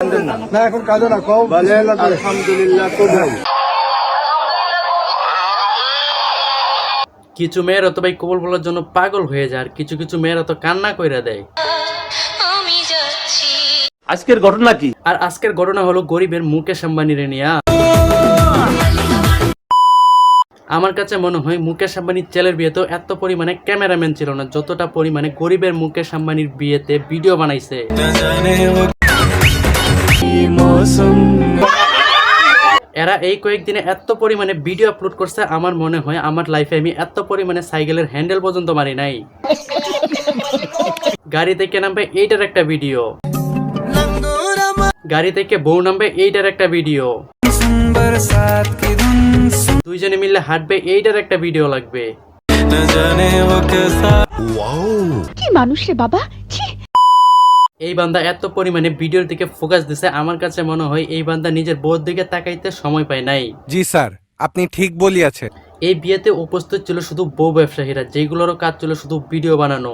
না এখন কাঁদো না, কও আলহামদুলিল্লাহ কবুল। কিছু মেয়েরা তো ভাই কবুল বলার জন্য পাগল হয়ে যায়, আর কিছু কিছু মেয়েরা তো কান্না কইরা দেয়। আজকের ঘটনা কি? আর আজকের ঘটনা হলো গরিবের মুকেশ আম্বানিরে নিয়া। আমার কাছে মনে হয় মুকেশ আম্বানির ছেলের বিয়েতেও এত পরিমাণে ক্যামেরাম্যান ছিল না, যতটা পরিমাণে গরিবের মুকেশ আম্বানির বিয়েতে ভিডিও বানাইছে। এরা এই কয়েকদিনে এত পরিমাণে ভিডিও আপলোড করছে, আমার মনে হয় আমার লাইফে আমি এত পরিমাণে সাইকেলের হ্যান্ডেল পর্যন্ত মারি নাই। গাড়ি থেকে নামবে এইটার একটা ভিডিও, গাড়ি থেকে বউ নামবে এইটার একটা ভিডিও, দুইজনে মিললে হাঁটবে এইটার একটা ভিডিও লাগবে। কি মানুষ রে বাবা। এই বান্দা এত পরিমাণে ভিডিওর দিকে ফোকাস দিছে, আমার কাছে মনে হয় এই বান্দা নিজের বউর দিকে তাকাইতে সময় পায় নাই। জি স্যার, আপনি ঠিক বলিয়াছেন। এই বিয়েতে উপস্থিত ছিল শুধু বউ ব্যবসায়ীরা, যেগুলোরও কাজ ছিল শুধু ভিডিও বানানো।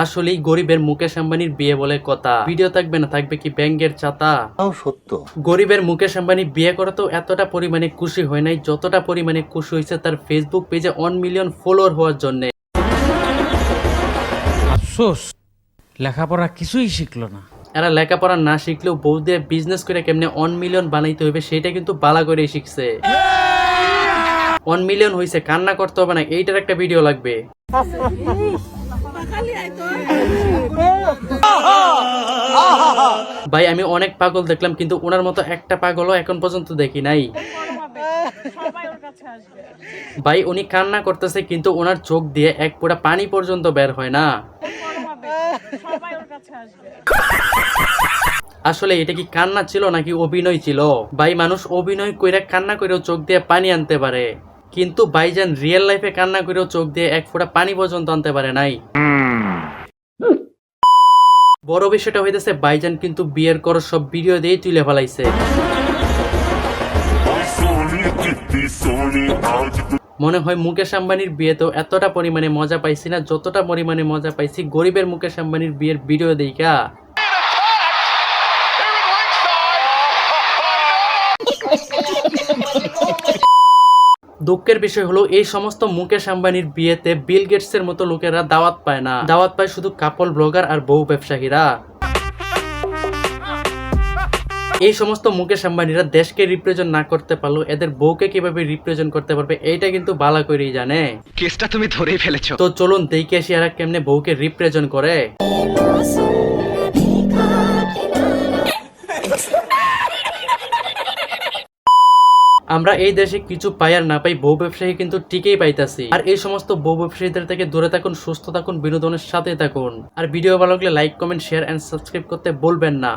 আসলেই গরিবের মুকেশ আম্বানির বিয়ে বলে কথা, ভিডিও থাকবে না, থাকবে কি ব্যাংকের চাতা। সত্য, গরিবের মুকেশ আম্বানি বিয়ে করা তো এতটা পরিমাণে খুশি হয় নাই, যতটা পরিমাণে খুশি হয়েছে তার ফেসবুক পেজে 1 মিলিয়ন ফলোয়ার হওয়ার জন্য। আফসোস, লেখাপড়া কিছুই শিখলো না। এরা লেখাপড়া না শিখলেও বউ দিয়ে বিজনেস করে কেমনে 1 মিলিয়ন বানাইতে হবে সেটা কিন্তু বালা করে শিখছে। 1 মিলিয়ন হয়েছে, কান্না করতে হবে না, এইটার একটা ভিডিও লাগবে। ভাই আমি অনেক পাগল দেখলাম, কিন্তু ওনার মতো একটা পাগলও এখন পর্যন্ত দেখি নাই। ভাই উনি কান্না করতেছে, কিন্তু ওনার চোখ দিয়ে এক ফোঁটা পানি পর্যন্ত বের হয় না। আসলে এটা কি কান্না ছিল নাকি অভিনয় ছিল? ভাই মানুষ অভিনয় কইরা কান্না করেও চোখ দিয়ে পানি আনতে পারে, কিন্তু ভাইজান রিয়েল লাইফে কান্না করেও চোখ দিয়ে এক ফোঁটা পানি পর্যন্ত আনতে পারে নাই। বড় বিষয়টা হইতেছে ভাইজান কিন্তু বিয়ের কর সব ভিডিও দিয়ে তুলে ফেলাইছে। মনে হয় মুকেশ আম্বানির বিয়েতেও এতটা পরিমাণে মজা পাইছি না, যতটা পরিমাণে মজা পাইছি গরিবের মুকেশ আম্বানির বিয়ের ভিডিও দেখা। দুঃখের বিষয় হলো এই সমস্ত মুকেশ আম্বানির বিয়েতে বিল গেটসের মতো লোকেরা দাওয়াত পায় না, দাওয়াত পায় শুধু কাপল ব্লগার আর বউ ব্যবসায়ীরা। এই সমস্ত মুকেশ আম্বানিরা দেশকে রিপ্রেজেন্ট না করতে পারলো, এদের বউকে কিভাবে রিপ্রেজেন্ট করতে পারবে এইটা কিন্তু ভালো করেই জানে। কেসটা তুমি ধরেই ফেলেছো। তো চলুন দেখে আসি এরা কেমনে বউকে রিপ্রেজেন্ট করে। আমরা এই দেশে কিছু পাই আর না পাই, বউ ব্যবসায়ী কিন্তু টিকেই পাইতাছি। আর এই সমস্ত বউ ব্যবসায়ীদের থেকে দূরে থাকুন, সুস্থ থাকুন, বিনোদনের সাথে থাকুন। আর ভিডিও ভালো লাগলে like, comment, share and subscribe করতে বলবেন না।